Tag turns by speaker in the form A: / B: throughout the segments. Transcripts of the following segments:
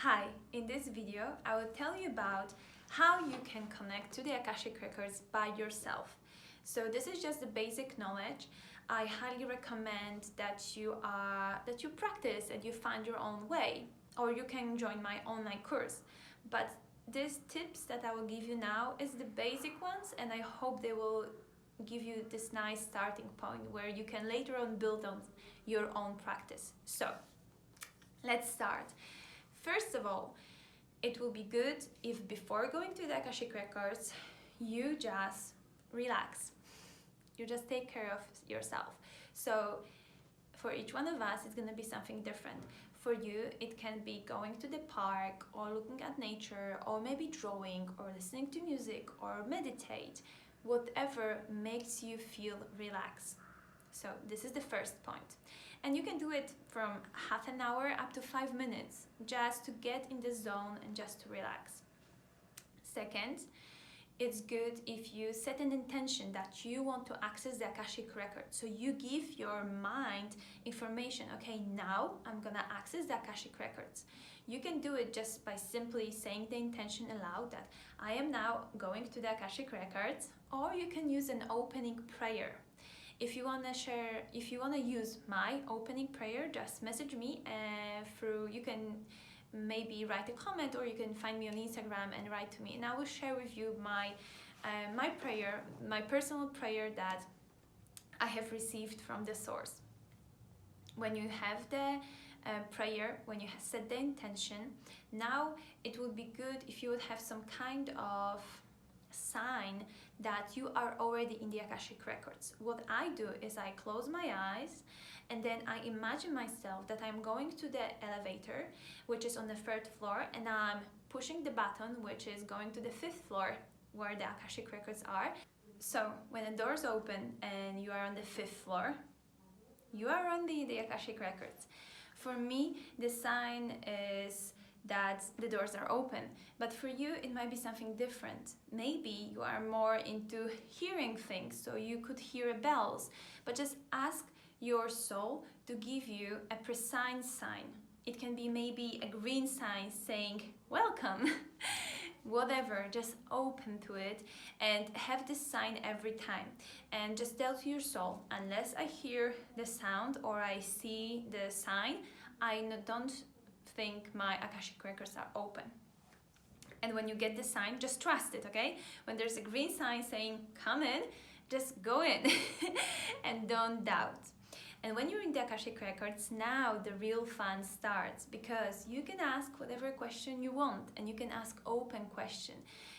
A: Hi, in this video I will tell you about how you can connect to the Akashic Records by yourself. So this is just the basic knowledge. I highly recommend that you practice and you find your own way, or you can join my online course. But these tips that I will give you now is the basic ones, and I hope they will give you this nice starting point where you can later on build on your own practice. So let's start. First of all, it will be good if before going to the Akashic Records, you just relax. You just take care of yourself. So for each one of us, it's going to be something different. For you, it can be going to the park or looking at nature or maybe drawing or listening to music or meditate, whatever makes you feel relaxed. So this is the first point. And you can do it from half an hour up to 5 minutes, just to get in the zone and just to relax. Second, it's good if you set an intention that you want to access the Akashic Record. So you give your mind information, okay, now I'm gonna access the Akashic Records. You can do it just by simply saying the intention aloud that I am now going to the Akashic Records, or you can use an opening prayer. If you want to use my opening prayer, just message me you can maybe write a comment, or you can find me on Instagram and write to me, and I will share with you my prayer, my personal prayer that I have received from the source. When you have the prayer, when you have set the intention, now it would be good if you would have some kind of sign that you are already in the Akashic Records. What I do is I close my eyes and then I imagine myself that I'm going to the elevator, which is on the 3rd floor, and I'm pushing the button, which is going to the 5th floor where the Akashic Records are. So when the doors open and you are on the 5th floor, you are on the Akashic Records. For me, the sign is that the doors are open, but for you it might be something different. Maybe you are more into hearing things, so you could hear bells, but just ask your soul to give you a precise sign. It can be maybe a green sign saying welcome. Whatever, just open to it and have this sign every time, and just tell to your soul, unless I hear the sound or I see the sign, I don't think my Akashic Records are open. And when you get the sign, just trust it, okay? When there's a green sign saying come in, just go in and don't doubt. And when you're in the Akashic Records, now the real fun starts, because you can ask whatever question you want, and you can ask open question.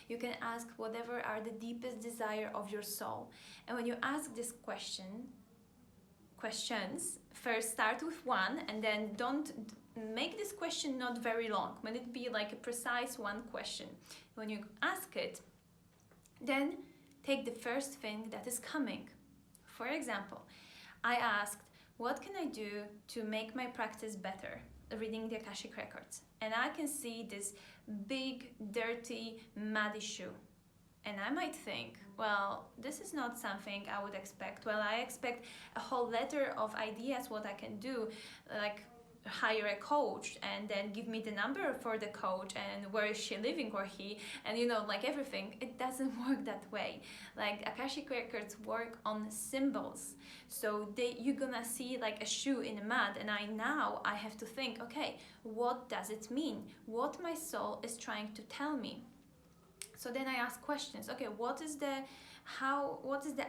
A: You can ask whatever are the deepest desire of your soul. And when you ask this questions, first start with one, and then don't make this question not very long. When it be like a precise one question, when you ask it, then take the first thing that is coming. For example, I asked, what can I do to make my practice better reading the Akashic Records? And I can see this big, dirty, muddy shoe. And I might think, well, this is not something I would expect. Well, I expect a whole letter of ideas what I can do, like hire a coach and then give me the number for the coach and where is she living, or he, and like everything. It doesn't work that way. Like Akashic Records work on symbols, so you're gonna see like a shoe in the mud, and I have to think, okay, what does it mean, what my soul is trying to tell me? So then I ask questions. Okay, what is the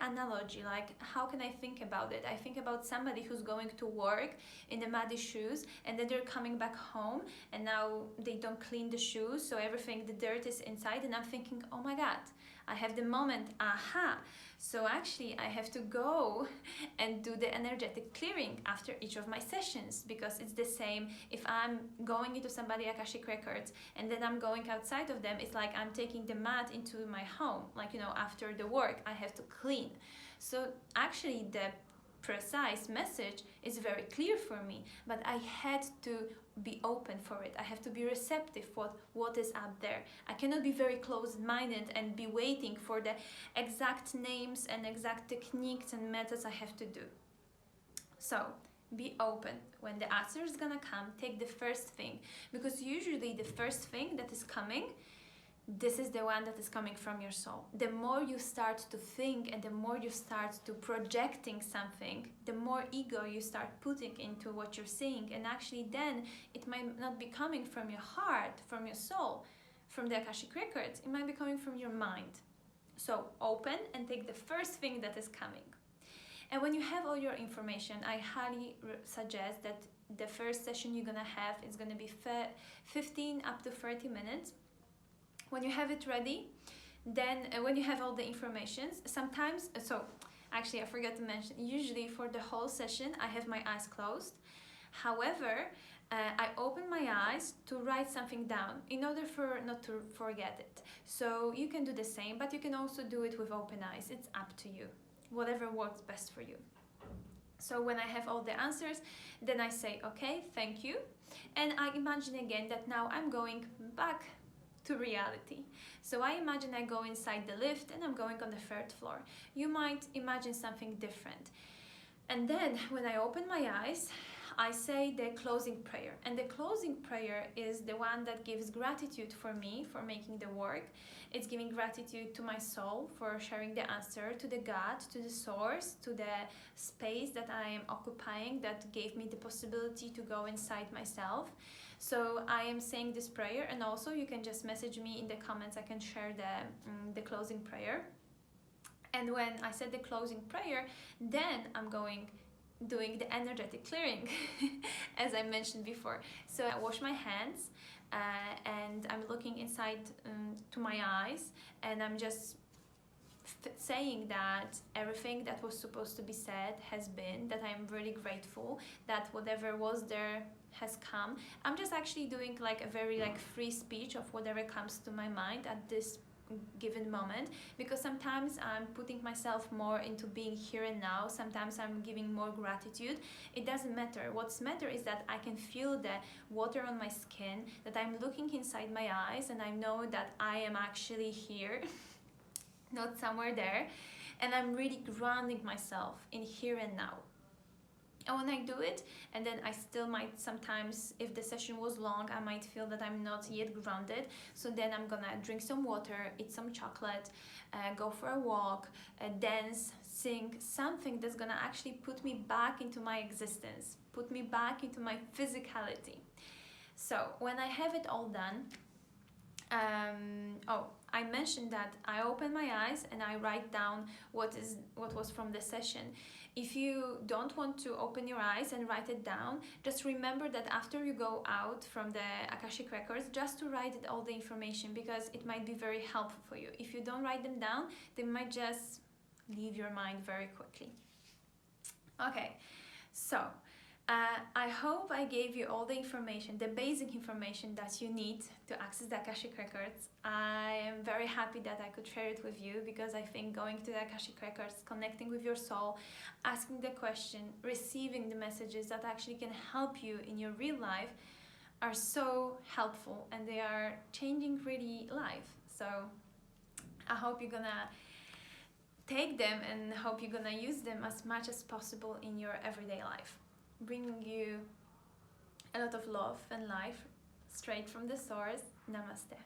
A: analogy? Like, how can I think about it? I think about somebody who's going to work in the muddy shoes, and then they're coming back home, and now they don't clean the shoes, so everything, the dirt is inside, and I'm thinking, oh my God, I have the moment, aha. So actually I have to go and do the energetic clearing after each of my sessions, because it's the same if I'm going into somebody Akashic Records and then I'm going outside of them. It's like I'm taking the mat into my home, like after the work I have to clean. So actually the precise message is very clear for me, but I had to be open for it. I have to be receptive for what is up there. I cannot be very closed-minded and be waiting for the exact names and exact techniques and methods I have to do. So be open. When the answer is gonna come, take the first thing, because usually the first thing that is coming, this is the one that is coming from your soul. The more you start to think and the more you start to projecting something, the more ego you start putting into what you're seeing, and actually then it might not be coming from your heart, from your soul, from the Akashic Records, it might be coming from your mind. So open and take the first thing that is coming. And when you have all your information, I highly suggest that the first session you're gonna have is gonna be 15 up to 30 minutes. When you have it ready, then when you have all the information, sometimes, so actually I forgot to mention, usually for the whole session I have my eyes closed. However, I open my eyes to write something down in order for not to forget it. So you can do the same, but you can also do it with open eyes. It's up to you, whatever works best for you. So when I have all the answers, then I say, okay, thank you. And I imagine again that now I'm going back to reality. So I imagine I go inside the lift and I'm going on the 3rd floor. You might imagine something different. And then when I open my eyes, I say the closing prayer. And the closing prayer is the one that gives gratitude for me for making the work. It's giving gratitude to my soul for sharing the answer, to the God, to the source, to the space that I am occupying that gave me the possibility to go inside myself. So I am saying this prayer, and also you can just message me in the comments. I can share the closing prayer. And when I said the closing prayer, then I'm doing the energetic clearing, as I mentioned before. So I wash my hands and I'm looking inside to my eyes, and I'm just saying that everything that was supposed to be said has been, that I'm really grateful that whatever was there has come. I'm just actually doing like a very like free speech of whatever comes to my mind at this given moment, because sometimes I'm putting myself more into being here and now, sometimes I'm giving more gratitude. It doesn't matter. What's matter is that I can feel the water on my skin, that I'm looking inside my eyes and I know that I am actually here not somewhere there, and I'm really grounding myself in here and now. And when I do it, and then I still might sometimes, if the session was long, I might feel that I'm not yet grounded. So then I'm gonna drink some water, eat some chocolate, go for a walk, dance, sing, something that's gonna actually put me back into my existence, put me back into my physicality. So when I have it all done, I mentioned that I open my eyes and I write down what was from the session. If you don't want to open your eyes and write it down, just remember that after you go out from the Akashic Records, just to write all the information, because it might be very helpful for you. If you don't write them down, they might just leave your mind very quickly. Okay, so I hope I gave you all the information, the basic information that you need to access the Akashic Records. I am very happy that I could share it with you, because I think going to the Akashic Records, connecting with your soul, asking the question, receiving the messages that actually can help you in your real life are so helpful, and they are changing really life. So I hope you're gonna take them and hope you're gonna use them as much as possible in your everyday life, bringing you a lot of love and life straight from the source. Namaste.